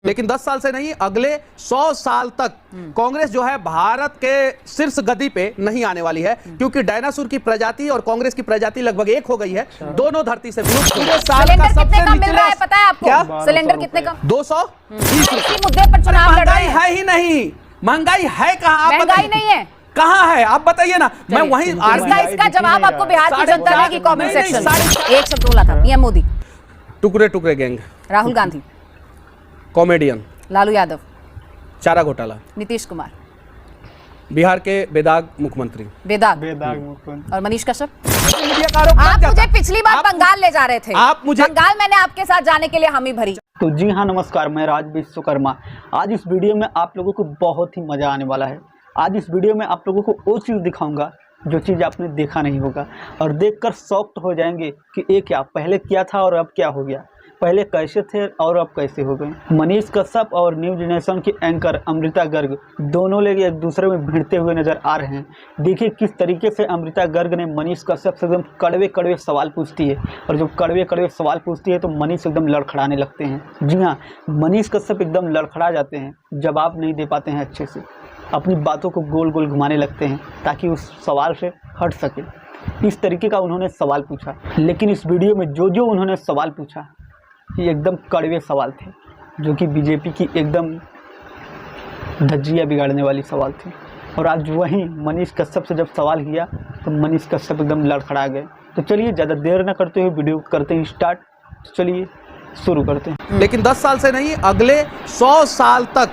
लेकिन 10 साल से नहीं, अगले 100 साल तक कांग्रेस जो है भारत के शीर्ष गद्दी पे नहीं आने वाली है, क्योंकि डायनासोर की प्रजाति और कांग्रेस की प्रजाति लगभग एक हो गई है। दोनों धरती से विलुप्त हो गए। साल का सबसे निचला पता है आपको क्या सिलेंडर कितने का? 220 रुपए। मुद्दे पर चुनाव लड़ रहे महंगाई है ही नहीं, महंगाई है कहाँ? महंगाई नहीं है, कहाँ है आप बताइए ना। मैं वहीं इसका जवाब आपको बिहार की जनता देगी। कमेंट सेक्शन एक शब्द बोला था पीएम मोदी, टुकड़े टुकड़े गैंग, राहुल गांधी, कॉमेडियन, लालू यादव, चारा घोटाला, नीतीश कुमार, बिहार के बेदाग मुख्यमंत्री, बेदाग मुख्यमंत्री और मनीष कश्यप। आप मुझे पिछली बार बंगाल ले जा रहे थे, आप मुझे बंगाल मैंने आपके साथ जाने के लिए हामी भरी। तो जी हाँ, नमस्कार, मैं राज विश्वकर्मा। आज इस वीडियो में आप लोगों को बहुत ही मज़ा आने वाला है। आज इस वीडियो में आप लोगों को वो चीज़ दिखाऊंगा जो चीज़ आपने देखा नहीं होगा, और देखकर शॉक्ड हो जाएंगे कि ये क्या, पहले क्या था और अब क्या हो गया, पहले कैसे थे और अब कैसे हो गए। मनीष कश्यप और न्यूज नेशन की एंकर अमृता गर्ग दोनों लोग एक दूसरे में भिड़ते हुए नजर आ रहे हैं। देखिए किस तरीके से अमृता गर्ग ने मनीष कश्यप से एकदम कड़वे कड़वे सवाल पूछती है, और जब कड़वे कड़वे सवाल पूछती है तो मनीष एकदम लड़खड़ाने लगते हैं। जी हाँ, मनीष कश्यप एकदम लड़खड़ा जाते हैं, जवाब नहीं दे पाते हैं अच्छे से, अपनी बातों को गोल गोल घुमाने लगते हैं ताकि उस सवाल से हट सके। इस तरीके का उन्होंने सवाल पूछा, लेकिन इस वीडियो में जो जो उन्होंने सवाल पूछा ये एकदम कड़वे सवाल थे, जो कि बीजेपी की एकदम धज्जियाँ बिगाड़ने वाली सवाल थी। और आज वहीं मनीष कश्यप से जब सवाल किया तो मनीष कश्यप एकदम लड़खड़ा गए। तो चलिए ज़्यादा देर न करते हुए वीडियो करते हैं स्टार्ट। तो चलिए शुरू करते हैं। लेकिन 10 साल से नहीं, अगले 100 साल तक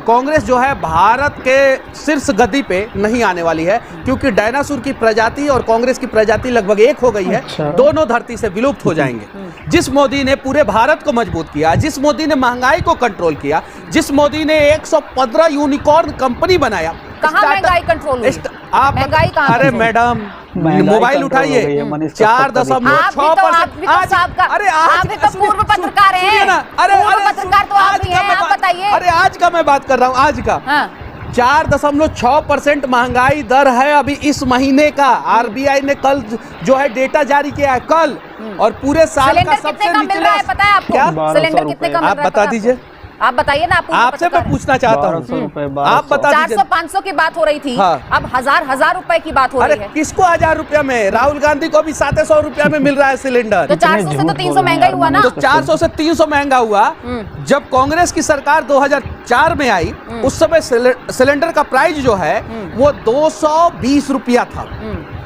कांग्रेस जो है भारत के शीर्ष गद्दी पे नहीं आने वाली है, क्योंकि डायनासोर की प्रजाति और कांग्रेस की प्रजाति लगभग एक हो गई है। दोनों धरती से विलुप्त हो जाएंगे। जिस मोदी ने पूरे भारत को मजबूत किया, जिस मोदी ने महंगाई को कंट्रोल किया, जिस मोदी ने 115 यूनिकॉर्न कंपनी बनाया, कहाँ महंगाई कंट्रोल हुई? आप महंगाई कहाँ? अरे मैडम, मोबाइल उठाइए, 4.6%। अरे आप तो पूर्व पत्रकार हैं, पूर्व पत्रकार तो आप ही हैं, आप बताइए। अरे आज का मैं बात कर रहा हूँ, आज का 4.6% महंगाई दर है अभी इस महीने का। आरबीआई ने कल जो है डेटा जारी किया है कल, और पूरे साल का सबसे निचला पता है आपको सिलेंडर कितने का मिल रहा है? आप बता दीजिए, आप बताइए ना। आपसे मैं पूछना चाहता हूँ, आप बता दीजिए। 400-500 की बात हो रही थी, हाँ। अब हजार रुपए की बात हो रही है। किसको 1000 रुपया में? राहुल गांधी को भी 700 रुपया में मिल रहा है सिलेंडर। तो 400 से तो 300 महंगा हुआ ना। तो 400 से 300 महंगा हुआ। जब कांग्रेस की सरकार 2004 में आई, उस समय सिलेंडर का प्राइस जो है वो 220 रुपया था।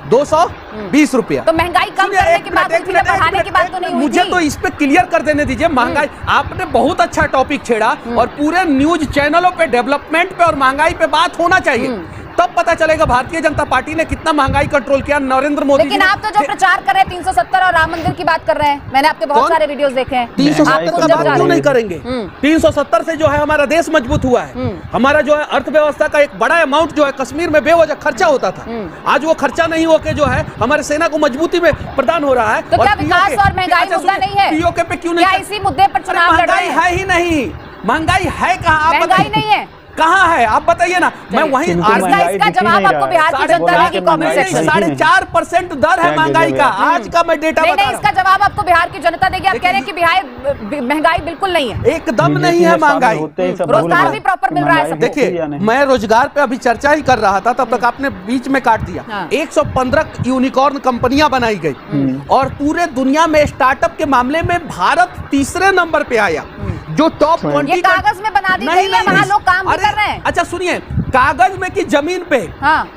220 रुपया। तो महंगाई कम करने की बात हुई थी, बढ़ाने की बात तो नहीं हुई थी। मुझे तो इस पे क्लियर कर देने दीजिए। महंगाई, आपने बहुत अच्छा टॉपिक छेड़ा, और पूरे न्यूज चैनलों पे डेवलपमेंट पे और महंगाई पे बात होना चाहिए, तब पता चलेगा भारतीय जनता पार्टी ने कितना महंगाई कंट्रोल किया। नरेंद्र मोदी, लेकिन आप तो जो प्रचार कर रहे हैं 370 और राम मंदिर की बात कर रहे हैं, मैंने आपके बहुत सारे वीडियोस देखे हैं। 370 का बात क्यों नहीं करेंगे? 370 से जो है हमारा देश मजबूत हुआ है। हमारा जो है अर्थव्यवस्था का एक बड़ा अमाउंट जो है कश्मीर में बेवजह खर्चा होता था, आज वो खर्चा नहीं होके जो है हमारे सेना को मजबूती में प्रदान हो रहा है। तो क्या विकास और महंगाई मुद्दा नहीं है? पीओके पे क्यों नहीं? क्या इसी मुद्दे पर चुनाव लड़ रहे हैं? महंगाई है ही नहीं, महंगाई है कहाँ? महंगाई नहीं है, कहाँ है आप बताइए ना। मैं वहीं इसका जवाब आपको बिहार की जनता देगी। कमेंट सेक्शन 4.5% दर है महंगाई का, आज का मैं डेटा बता रहा हूं। इसका जवाब आपको बिहार की जनता देगी। आप कह रहे हैं कि बिहार महंगाई बिल्कुल नहीं है, एकदम नहीं है महंगाई। रोजगार भी प्रॉपर मिल रहा है। देखिए, मैं रोजगार पे अभी चर्चा ही कर रहा था, तब तक आपने बीच में काट दिया। 115 यूनिकॉर्न कंपनियां बनाई गई, और पूरे दुनिया में स्टार्टअप के मामले में भारत तीसरे नंबर पे आया। जो टॉप 20 कागज में बना दी गई है, वहाँ लोग काम भी कर रहे हैं। अच्छा सुनिए, कागज में की जमीन पे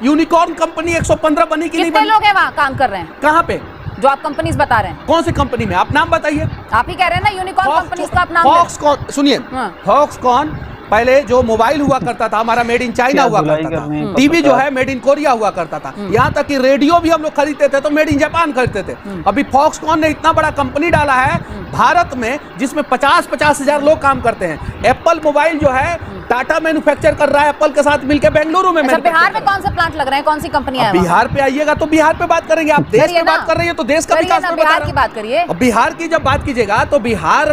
यूनिकॉर्न कंपनी 115 बनी कि नहीं बनी? कितने लोग हैं वहाँ काम कर रहे हैं? कहाँ पे? जो आप कंपनीज बता रहे हैं, कौन सी कंपनी में? आप नाम बताइए। आप ही कह रहे हैं ना यूनिकॉर्न कंपनीज का आप नाम। फॉक्सकॉन, सुनिए, फॉक्सकॉन पहले जो मोबाइल हुआ करता था हमारा मेड इन चाइना हुआ करता था, टीवी जो है मेड इन कोरिया हुआ करता था, यहाँ तक कि रेडियो भी हम लोग खरीदते थे तो मेड इन जापान खरीदते थे। अभी फॉक्सकॉन ने इतना बड़ा कंपनी डाला है भारत में, जिसमें 50-50 हजार लोग काम करते हैं। एप्पल मोबाइल जो है टाटा मैन्युफैक्चर कर रहा है एप्पल के साथ मिलकर बेंगलुरु में। अच्छा, बिहार में कौन से प्लांट लग रहे हैं, कौन सी कंपनियां हैं? बिहार पे आइएगा तो बिहार पे बात करेंगे। आप देश की बात कर रही है तो देश का विकास में बिहार की बात करिए। बिहार की जब बात कीजिएगा तो बिहार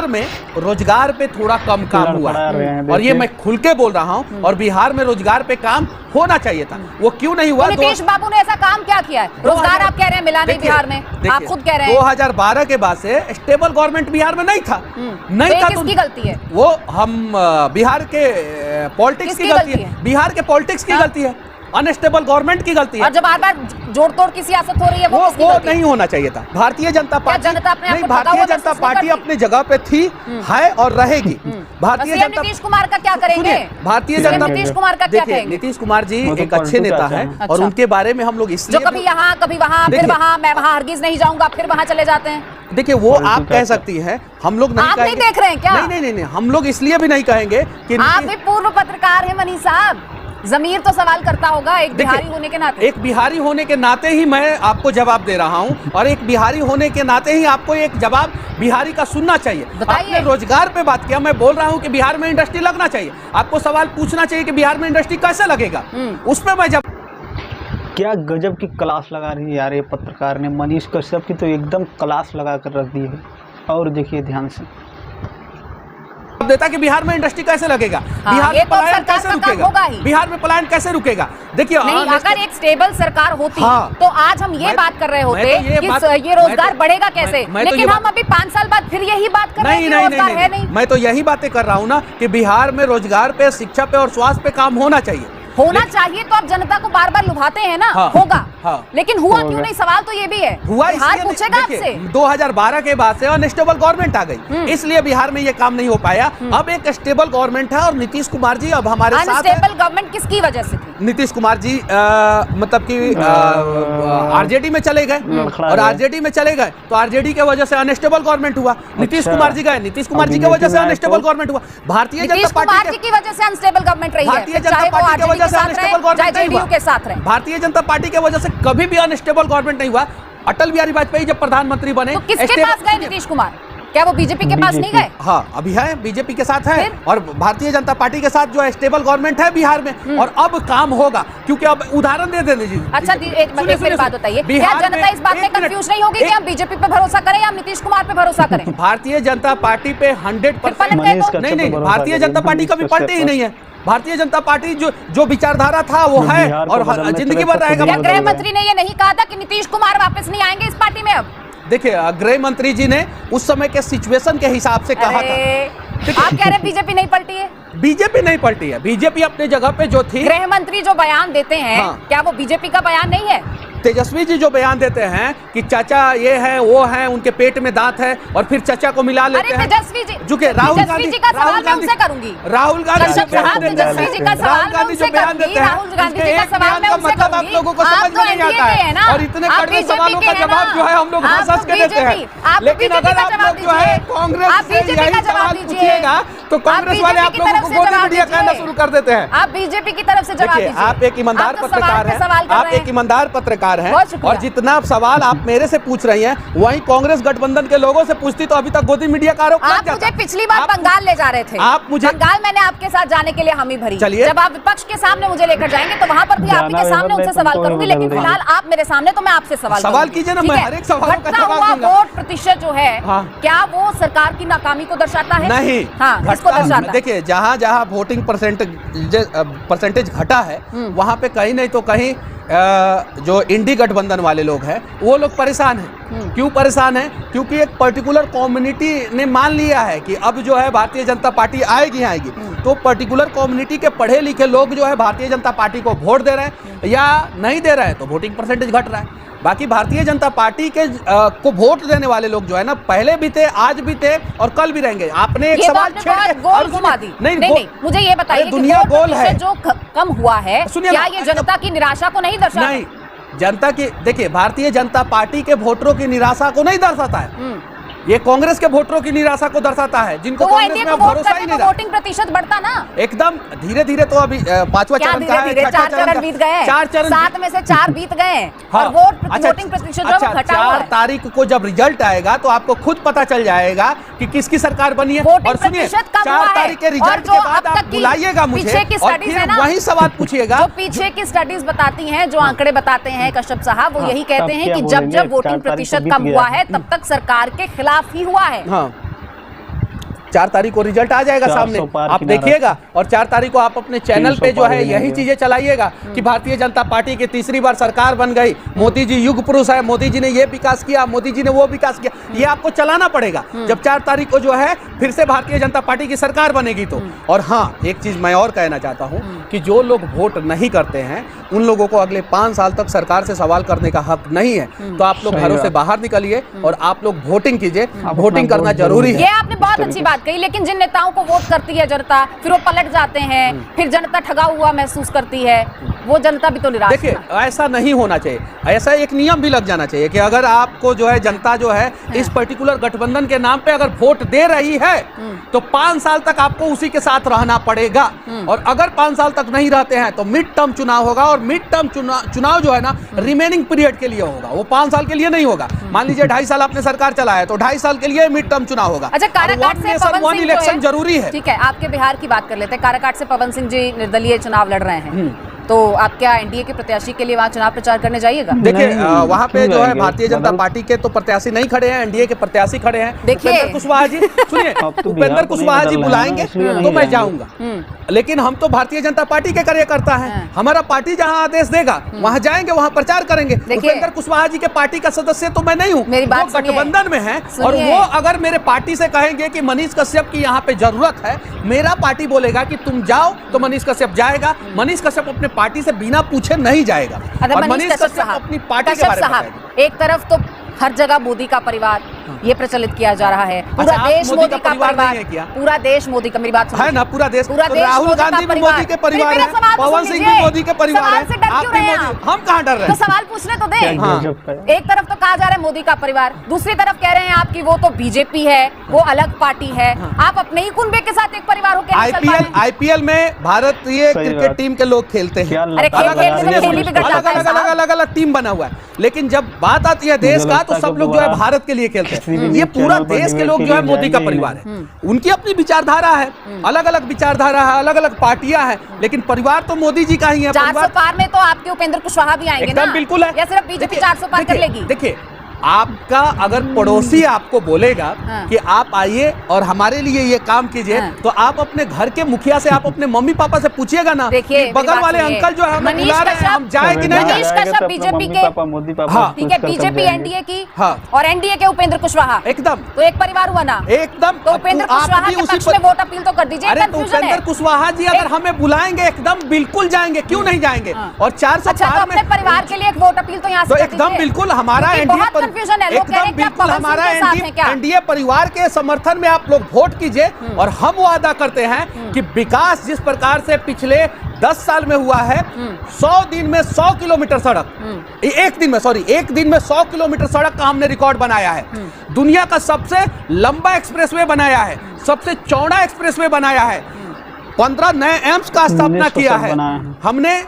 में रोजगार पे थोड़ा कम काम हुआ है, और ये मैं खुल के बोल रहा हूँ। और बिहार में रोजगार पे काम होना चाहिए था, वो क्यों नहीं हुआ? नीतीश बाबू ने ऐसा काम क्या किया है? रोजगार आप कह रहे हैं मिला नहीं बिहार में, आप खुद कह रहे हैं 2012 के बाद से स्टेबल गवर्नमेंट बिहार में नहीं था। नहीं था। किसकी गलती है? वो हम बिहार के पॉलिटिक्स की गलती है, बिहार के पॉलिटिक्स की गलती है, अनस्टेबल गवर्नमेंट की गलती है। और जब बार-बार जोड़ तोड़ की सियासत हो रही है, वो नहीं होना चाहिए था। भारतीय जनता पार्टी नहीं, भारतीय जनता पार्टी अपनी जगह पे थी, है और रहेगी। भारतीय जनता नीतीश कुमार का क्या करेंगे? भारतीय जनता नीतीश कुमार का क्या कहेंगे? नीतीश कुमार जी एक अच्छे नेता हैं, और उनके बारे में हम लोग इसलिए जो कभी यहाँ कभी वहाँ, फिर वहाँ, मैं वहाँ हरगिज नहीं जाऊंगा, फिर वहाँ चले जाते हैं। देखिए वो आप कह सकती हैं, हम लोग नहीं कहेंगे। आप नहीं देख रहे हैं क्या? नहीं, हम लोग इसलिए भी नहीं कहेंगे कि आप भी पूर्व पत्रकार हैं मनीष साहब, जमीर तो सवाल करता होगा एक बिहारी होने के नाते। एक बिहारी होने के नाते ही मैं आपको जवाब दे रहा हूं, और एक बिहारी होने के नाते ही आपको एक जवाब बिहारी का सुनना चाहिए। आपने रोजगार पे बात किया, मैं बोल रहा हूं कि बिहार में इंडस्ट्री लगना चाहिए। आपको सवाल पूछना चाहिए कि बिहार में इंडस्ट्री कैसे लगेगा, उस पर मैं जब क्या गजब की क्लास लगा रही है यार ये पत्रकार ने। मनीष कश्यप की तो एकदम क्लास लगा कर रख दी है। और देखिए ध्यान से देता कि बिहार में इंडस्ट्री कैसे लगेगा, बिहार में पलायन कैसे रुकेगा, बिहार में पलायन कैसे रुकेगा। देखिए अगर एक स्टेबल सरकार होती तो आज हम ये बात कर रहे होते कि ये रोजगार बढ़ेगा कैसे, लेकिन हम अभी 5 साल बाद फिर यही बात कर रहे हैं कि रोजगार है नहीं। मैं तो यही बातें कर रहा हूँ ना कि बिहार में रोजगार पे, शिक्षा पे और स्वास्थ्य पे काम होना चाहिए। चाहिए तो आप जनता को बार बार लुभाते हैं ना। होगा, लेकिन हुआ क्यों नहीं? सवाल तो ये भी है। हुआ बिहार पूछेगा आपसे। 2012 के बाद से अनस्टेबल गवर्नमेंट आ गई, इसलिए बिहार में ये काम नहीं हो पाया। अब एक स्टेबल गवर्नमेंट है, और नीतीश कुमार जी अब हमारे साथ। अनस्टेबल गवर्नमेंट किसकी वजह से थी? नीतीश कुमार जी मतलब कि आरजेडी में चले गए, और आरजेडी में चले गए तो आरजेडी की वजह से अनस्टेबल गवर्नमेंट हुआ। नीतीश कुमार जी गए, नीतीश कुमार जी की वजह से अनस्टेबल गवर्नमेंट हुआ। भारतीय जनता पार्टी की वजह से अनस्टेबल गवर्नमेंट रही है। भारतीय जनता पार्टी की वजह से अनस्टेबल गवर्नमेंट नहीं हुआ। के साथ रहे। भारतीय जनता पार्टी की वजह से कभी भी अनस्टेबल गवर्नमेंट नहीं हुआ। अटल बिहारी वाजपेयी जब प्रधानमंत्री बने, तो किसके पास गए नीतीश कुमार? क्या वो बीजेपी के पास नहीं गए? हाँ, अभी है, बीजेपी के साथ है, और भारतीय जनता पार्टी के साथ जो है स्टेबल गवर्नमेंट है बिहार में। और अब काम होगा, क्योंकि अब उदाहरण दे दीजिए। अच्छा, एक बात बताइए, क्या जनता इस बात में कंफ्यूज नहीं होगी कि हम बीजेपी पे भरोसा करें या नीतीश कुमार पे भरोसा करें? भारतीय जनता पार्टी पे 100% नहीं, भारतीय जनता पार्टी कभी पलटी ही नहीं है। भारतीय जनता पार्टी जो विचारधारा था वो है, और जिंदगी भर रहेगा। गृह मंत्री ने ये नहीं कहा था कि नीतीश कुमार वापस नहीं आएंगे इस पार्टी में? अब देखिए, गृह मंत्री जी ने उस समय के सिचुएशन के हिसाब से कहा था। आप कह रहे हैं बीजेपी नहीं पलटी है? बीजेपी नहीं पलटी है, बीजेपी अपने जगह पे जो थी। गृह मंत्री जो बयान देते हैं, क्या वो बीजेपी का बयान नहीं है? तेजस्वी जी जो बयान देते हैं कि चाचा ये है वो है, उनके पेट में दांत है, और फिर चाचा को मिला लेते हैं। तेजस्वी जी, जो कि राहुल गांधी जी का सवाल मैं उनसे करूंगी। राहुल गांधी तेजस्वी जी का सवाल जो बयान देते हैं, राहुल गांधी जी का सवाल मैं उनसे मतलब आप लोगों को समझ में नहीं आता है, और इतने कड़वे सवालों का जवाब जो है हम लोग हंस के देते हैं। लेकिन अगर आप लोग जो है कांग्रेस से यही सवाल पूछिएगा तो कांग्रेस वाले आप लोगों को गोदी मीडिया कहना शुरू कर देते हैं। आप बीजेपी की तरफ से जवाब दीजिए। आप एक ईमानदार पत्रकार हैं, आप एक ईमानदार पत्रकार हैं, और जितना सवाल आप मेरे से पूछ रही हैं वही कांग्रेस गठबंधन के लोगों से पूछती तो अभी तक गोदी मीडिया का आरोप आप मुझे पिछली बार बंगाल ले जा रहे थे। आप मुझे बंगाल मैंने आपके साथ जाने के लिए हामी भरी। चलिए, जब आप विपक्ष के सामने मुझे लेकर जाएंगे तो वहां पर भी आपके सामने उनसे सवाल करूंगी, लेकिन फिलहाल आप मेरे सामने, तो मैं आपसे सवाल कीजिए ना, मैं हर एक सवाल का जवाब दूंगा। वोट प्रतिशत जो है, क्या वो सरकार की नाकामी को दर्शाता है? नहीं, हाँ, इसको दर्शाता है। देखिए, जहाँ जहाँ वोटिंग परसेंटेज घटा है वहाँ पे कहीं नहीं तो कहीं जो इंडी गठबंधन वाले लोग हैं वो लोग परेशान हैं। क्यों परेशान हैं? क्योंकि एक पर्टिकुलर कम्युनिटी ने मान लिया है कि अब जो है भारतीय जनता पार्टी आएगी। तो पर्टिकुलर कम्युनिटी के पढ़े लिखे लोग जो है भारतीय जनता पार्टी को वोट दे रहे हैं या नहीं दे रहे हैं, तो वोटिंग परसेंटेज घट रहा है। बाकी भारतीय जनता पार्टी के को वोट देने वाले लोग जो है ना, पहले भी थे, आज भी थे, और कल भी रहेंगे। आपने एक सवाल गोल घुमा दी। नहीं, मुझे ये बताइए, दुनिया गोल है, जो कम हुआ है, क्या ये जनता की निराशा को नहीं दर्शाता? नहीं, जनता की, देखिए, भारतीय जनता पार्टी के वोटरों की निराशा को नहीं दर्शाता है। ये कांग्रेस के वोटरों की निराशा को दर्शाता है, जिनको कांग्रेस में भरोसा ही नहीं रहा। वोटिंग प्रतिशत बढ़ता ना एकदम धीरे धीरे। तो अभी 5वां चरण का है, 4 चरण बीत गए, 4 चरण 7 में से 4 बीत गए हाँ। और वोटिंग प्रतिशत जो घटा हुआ है। 4 तारीख को जब रिजल्ट आएगा तो आपको खुद पता चल जाएगा कि किसकी सरकार बनी है। और सुनिए 4 तारीख के रिजल्ट के बाद आप बुलाइएगा मुझे और फिर वही सवाल पूछिएगा। जो पीछे की स्टडीज बताती हैं, जो आंकड़े बताते हैं कश्यप साहब, वो यही कहते हैं कि जब जब वोटिंग प्रतिशत कम हुआ है तब तक सरकार के खिलाफ ही हुआ है। हाँ 4 तारीख को रिजल्ट आ जाएगा सामने, आप देखिएगा। और 4 तारीख को आप अपने चैनल पे जो है यही चीजें चलाइएगा कि भारतीय जनता पार्टी की तीसरी बार सरकार बन गई, मोदी जी युग पुरुष है, मोदी जी ने ये विकास किया, मोदी जी ने वो विकास किया। ये आपको चलाना पड़ेगा जब 4 तारीख को जो है फिर से भारतीय जनता पार्टी की सरकार बनेगी तो। और हाँ, एक चीज मैं और कहना चाहता हूँ कि जो लोग वोट नहीं करते हैं उन लोगों को अगले 5 साल तक सरकार से सवाल करने का हक नहीं है। तो आप लोग घरों से बाहर निकलिए और आप लोग वोटिंग कीजिए, वोटिंग करना जरूरी है। ये आपने बहुत अच्छी बात कही, लेकिन जिन नेताओं को वोट करती है जनता, फिर वो पलट जाते हैं, फिर जनता ठगा हुआ महसूस करती है, वो जनता भी तो निराश है। देखिए ऐसा नहीं होना चाहिए, ऐसा एक नियम भी लग जाना चाहिए कि अगर आपको जो है जनता जो है इस पर्टिकुलर गठबंधन के नाम पे अगर वोट दे रही है तो 5 साल तक आपको उसी के साथ रहना पड़ेगा। और अगर 5 साल तक नहीं रहते हैं तो मिड टर्म चुनाव होगा, और मिड टर्म चुनाव जो है ना रिमेनिंग पीरियड के लिए होगा, वो 5 साल के लिए नहीं होगा। मान लीजिए 2.5 साल आपने सरकार चलाया तो 2.5 साल के लिए मिड टर्म चुनाव होगा। अच्छा, काराकाट से पवन सिंह इलेक्शन जरूरी है। ठीक है, आपके बिहार की बात कर लेते हैं। काराकाट से पवन सिंह जी निर्दलीय चुनाव लड़ रहे हैं, तो आप क्या एनडीए के प्रत्याशी के लिए वहाँ चुनाव प्रचार करने जाइएगा? देखिए वहाँ पे जो है भारतीय जनता पार्टी के तो प्रत्याशी नहीं खड़े हैं, एनडीए के प्रत्याशी खड़े हैं। उपेंद्र कुशवाहा जी, सुनिए उपेंद्र कुशवाहा जी बुलाएंगे तो मैं जाऊंगा, लेकिन हम तो भारतीय जनता पार्टी के कार्यकर्ता हैं। हमारा पार्टी जहाँ आदेश देगा वहाँ जाएंगे, वहाँ प्रचार करेंगे। उपेंद्र कुशवाहा जी के पार्टी का सदस्य तो मैं नहीं हूँ, वो गठबंधन में है। और वो अगर मेरे पार्टी से कहेंगे कि मनीष कश्यप की यहाँ पे जरूरत है, मेरा पार्टी बोलेगा कि तुम जाओ तो मनीष कश्यप जाएगा। मनीष कश्यप अपने पार्टी से बिना पूछे नहीं जाएगा। और मनीष कश्यप अपनी पार्टी के बारे में बताएगा। एक तरफ तो हर जगह मोदी का परिवार ये प्रचलित किया जा रहा है, पूरा देश मोदी का परिवार है, पूरा देश मोदी का, मेरी बात सुनिए, है ना, पूरा देश। राहुल गांधी भी मोदी के परिवार है, पवन सिंह भी मोदी के परिवार है। हम कहाँ डर रहे हैं? तो सवाल पूछने तो दें। एक तरफ तो कहा जा रहा है मोदी का परिवार, दूसरी तरफ कह रहे हैं आप कि वो तो बीजेपी है, वो अलग पार्टी है। आप अपने ही कुनबे के साथ एक परिवार होकर आईपीएल में भारतीय क्रिकेट टीम के लोग खेलते हैं, अलग अलग टीम बना हुआ है, लेकिन जब बात आती है देश का तो सब लोग जो है भारत के लिए खेलते हैं। ये पूरा देश के लोग जो है मोदी का परिवार है, उनकी अपनी विचारधारा है, अलग अलग विचारधारा है, अलग अलग पार्टियां हैं, लेकिन परिवार तो मोदी जी का ही है। 400 पार में तो आपके उपेंद्र कुशवाहा भी आएंगे ना? बिल्कुल है, या सिर्फ बीजेपी 400 पार कर लेगी? देखिए आपका अगर पड़ोसी आपको बोलेगा कि आप आइए और हमारे लिए ये काम कीजिए, तो आप अपने घर के मुखिया से, आप अपने मम्मी पापा से पूछिएगा ना, बगल वाले अंकल जो है हमें बुला रहे हैं, हम जाए कि नहीं मनीष कश्यप बीजेपी के, ठीक है, बीजेपी एनडीए की, और एनडीए के उपेंद्र कुशवाहा, एकदम तो एक परिवार हुआ ना एकदम। तो उपेंद्र कुशवाहा के पक्ष में वोट अपील तो कर दीजिए। अरे तो उपेंद्र कुशवाहा जी अगर हमें बुलाएंगे एकदम बिल्कुल जाएंगे, क्यों नहीं जाएंगे? और 400 पार में अपने परिवार के लिए एक वोट अपील तो यहाँ से एकदम बिल्कुल हमारा एकदम बिल्कुल हमारा एनडीए परिवार के समर्थन में आप लोग वोट कीजिए। और हम वादा करते हैं कि विकास जिस प्रकार से पिछले 10 साल में हुआ है, 100 दिन में 100 किलोमीटर सड़क, एक दिन में 100 किलोमीटर सड़क का हमने रिकॉर्ड बनाया है। दुनिया का सबसे लंबा एक्सप्रेसवे बनाया है, सबसे चौड़ा एक्सप्रेसवे बनाया है, 15 नए एम्स का स्थापना किया है हमने,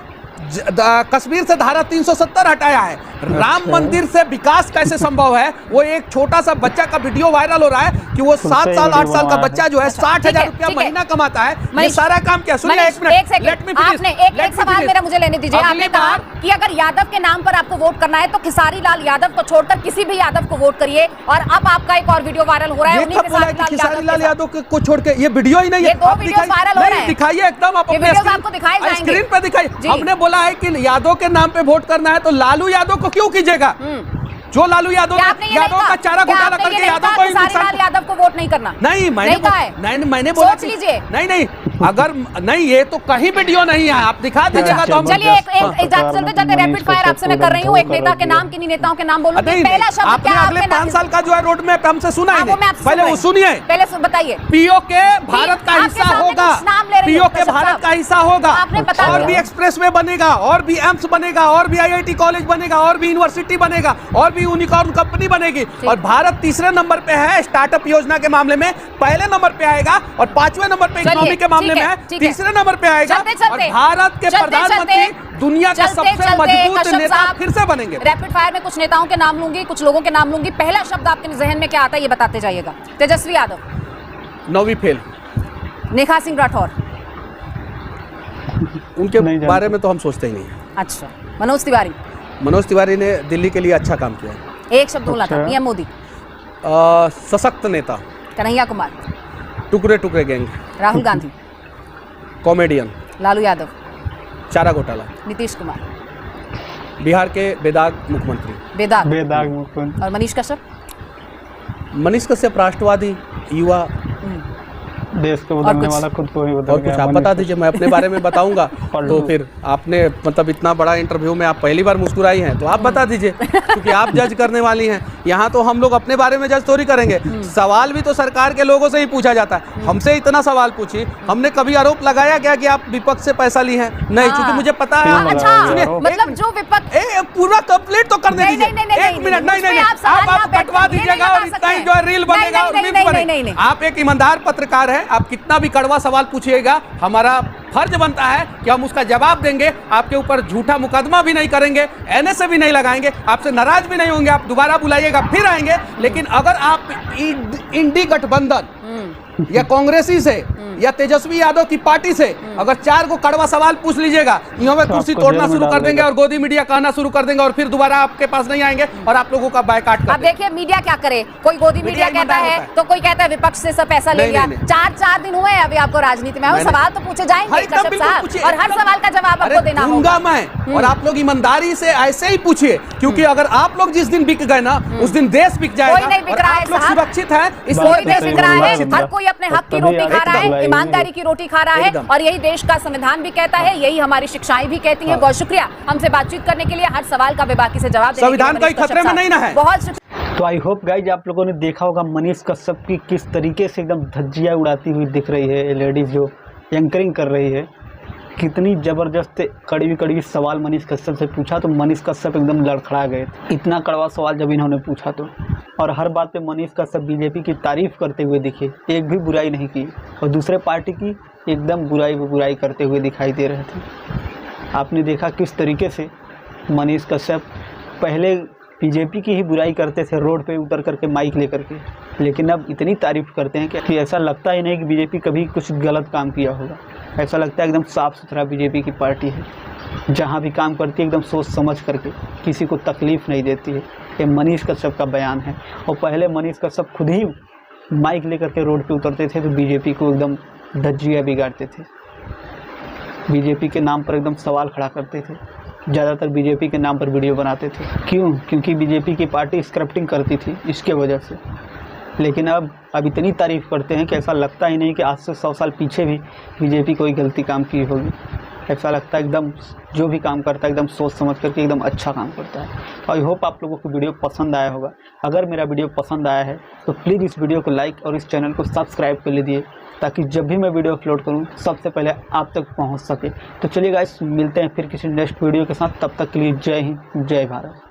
कश्मीर से धारा 370 हटाया है। राम मंदिर से विकास कैसे संभव है? वो एक छोटा सा बच्चा का वीडियो वायरल हो रहा है कि वो 7 साल 8 साल का बच्चा जो है 60,000 रुपया महीना कमाता है। ये सारा काम क्या? सुनिए एक मिनट, लेट मी फिनिश। आपने एक सवाल मेरा मुझे लेने दीजिए। आपने कहा कि अगर यादव के नाम पर आपको वोट करना है तो खेसारी लाल यादव को छोड़कर किसी भी यादव को वोट करिए, और अब आपका एक और वीडियो वायरल हो रहा है खेसारी लाल यादव को छोड़ के। ये वीडियो ही नहीं है, 2 वीडियो वायरल हो रहे हैं, दिखाइए एकदम, आप अपने आपको दिखाए जाएंगे, स्क्रीन पे दिखाइए। हमने बोला है कि यादव के नाम पे वोट करना है तो लालू यादव को क्यों कीजिएगा? जो लालू यादव का चारा घोटाला करके यादव को वोट नहीं करना? नहीं, मैंने बोला, सोच लीजिए। नहीं, अगर नहीं, ये तो कहीं वीडियो नहीं है, आप दिखा दीजिएगा तो हम। चलिए एक चलते रैपिड फायर आपसे मैं कर रही हूँ। एक नेता के नाम, किन्हीं नेताओं के नाम बोलूंगी। पहला शब्द क्या? अगले 5 साल का जो है रोड मैप हमसे सुना है, पहले वो सुनिए। पहले बताइए। पीओके भारत का हिस्सा होगा, पीओ के भारत का हिस्सा होगा, और भी एक्सप्रेसवे बनेगा, और भी एम्स बनेगा, और भी IIT कॉलेज बनेगा, और भी यूनिवर्सिटी बनेगा, और भी यूनिकॉर्न कंपनी बनेगी, और भारत तीसरे नंबर पे है स्टार्टअप योजना के मामले में, पहले नंबर पे आएगा, और 5वें नंबर पे इकोनॉमी के मामले में है, तीसरे नंबर पे आएगा, और भारत के प्रधानमंत्री दुनिया के सबसे मजबूत नेता फिर से बनेंगे। रैपिड फायर में कुछ नेताओं के नाम लूंगी, कुछ लोगों के नाम लूंगी, पहला शब्द आपके जहन में क्या आता है ये बताते जाइएगा। तेजस्वी यादव, 9वीं फेल। नेहा सिंह राठौर, उनके बारे में तो हम सोचते ही नहीं। अच्छा। मनोज तिवारी, मनोज तिवारी ने दिल्ली के लिए अच्छा काम किया। एक शब्द बोला था। पीएम मोदी, सशक्त नेता। कन्हैया कुमार, टुकड़े टुकड़े गैंग। राहुल गांधी, कॉमेडियन। लालू यादव, चारा घोटाला। नीतीश कुमार, बिहार के बेदाग मुख्यमंत्री। बेदाग मुख्यमंत्री। और मनीष कश्यप, मनीष कश्यप राष्ट्रवादी, युवा, देश को बदलने वाला, खुद को ही बदल और कुछ आप बता दीजिए, मैं अपने बारे में बताऊंगा। तो फिर आपने मतलब इतना बड़ा इंटरव्यू में आप पहली बार मुस्कुराई हैं, तो आप बता दीजिए, क्योंकि आप जज करने वाली हैं। यहाँ तो हम लोग अपने बारे में जज थोड़ी करेंगे, सवाल भी तो सरकार के लोगों से ही पूछा जाता है। हमसे इतना सवाल पूछिए, हमने कभी आरोप लगाया क्या कि आप विपक्ष से पैसा ली हैं? नहीं, क्योंकि मुझे पता है। मतलब जो विपक्ष पूरा कंप्लीट तो करने दीजिए। एक मिनट, नहीं, आप कटवा दीजिएगा और इतना ही जो रील बनेगा और मीम्स बनेगा। आप एक ईमानदार पत्रकार है, आप कितना भी कड़वा सवाल पूछिएगा, हमारा फर्ज बनता है कि हम उसका जवाब देंगे। आपके ऊपर झूठा मुकदमा भी नहीं करेंगे, NSA भी नहीं लगाएंगे, आपसे नाराज भी नहीं होंगे, आप दोबारा बुलाइएगा फिर आएंगे। लेकिन अगर आप इंडी गठबंधन या कांग्रेसी से या तेजस्वी यादव की पार्टी से अगर 4 को कड़वा सवाल पूछ लीजिएगा, यहाँ में कुर्सी तोड़ना शुरू कर देंगे और गोदी मीडिया कहना शुरू कर देंगे, और फिर दोबारा आपके पास नहीं आएंगे और आप लोगों का बायकाट कर। अब देखिए मीडिया क्या करे, कोई गोदी मीडिया कहता है तो कोई कहता है विपक्ष से सब पैसा ले लिया। 4 दिन हुए अभी आपको राजनीति में, सवाल तो पूछे जाएंगे कश्यप साहब, और हर सवाल का जवाब आपको देना होगा। मैं और आप लोग ईमानदारी से ऐसे ही पूछिए, क्योंकि अगर आप लोग जिस दिन बिक गए ना, उस दिन देश बिक जाएगा। कोई नहीं बिक रहा है, सुरक्षित है, कोई नहीं बिक रहा है, हर कोई अपने हक की रोटी खा रहा है, ईमानदारी की रोटी खा रहा है, और यही देश का संविधान भी कहता है, यही हमारी शिक्षाएं भी कहती हैं। बहुत शुक्रिया हमसे बातचीत करने के लिए, हर सवाल का बेबाकी से जवाब देने के लिए। संविधान कोई खतरे में नहीं ना है। बहुत तो आई होप गाइज आप लोगों ने देखा होगा मनीष कश्यप की किस तरीके से एकदम धज्जियाँ उड़ाती हुई दिख रही है। लेडीज़ जो एंकरिंग कर रही है, कितनी ज़बरदस्त कड़वी कड़वी सवाल मनीष कश्यप से पूछा, तो मनीष कश्यप एकदम लड़खड़ा गए। इतना कड़वा सवाल जब इन्होंने पूछा तो, और हर बात पे मनीष कश्यप बीजेपी की तारीफ़ करते हुए दिखे, एक भी बुराई नहीं की, और दूसरे पार्टी की एकदम बुराई करते हुए दिखाई दे रहे थे। आपने देखा किस तरीके से मनीष कश्यप पहले बीजेपी की ही बुराई करते थे रोड पे उतर करके माइक लेकर के, लेकिन अब इतनी तारीफ़ करते हैं कि ऐसा लगता ही नहीं कि बीजेपी कभी कुछ गलत काम किया होगा। ऐसा लगता है एकदम साफ़ सुथरा बीजेपी की पार्टी है, जहाँ भी काम करती है एकदम सोच समझ करके, किसी को तकलीफ़ नहीं देती है। ये मनीष कश्यप का बयान है। और पहले मनीष कश्यप खुद ही माइक लेकर के रोड पे उतरते थे तो बीजेपी को एकदम धज्जियाँ बिगाड़ते थे, बीजेपी के नाम पर एकदम सवाल खड़ा करते थे, ज़्यादातर बीजेपी के नाम पर वीडियो बनाते थे। क्यों? क्योंकि बीजेपी की पार्टी स्क्रिप्टिंग करती थी, इसके वजह से। लेकिन अब इतनी तारीफ़ करते हैं कि ऐसा लगता ही नहीं कि आज से 100 साल पीछे भी बीजेपी कोई गलती काम की होगी। ऐसा लगता है एकदम जो भी काम करता है एकदम सोच समझ करके एकदम अच्छा काम करता है। आई होप आप लोगों को वीडियो पसंद आया होगा। अगर मेरा वीडियो पसंद आया है तो प्लीज़ इस वीडियो को लाइक और इस चैनल को सब्सक्राइब कर लीजिए, ताकि जब भी मैं वीडियो अपलोड करूं सबसे पहले आप तक पहुंच सके। तो चलिए गाइस, मिलते हैं फिर किसी नेक्स्ट वीडियो के साथ। तब तक के लिए जय हिंद, जय भारत।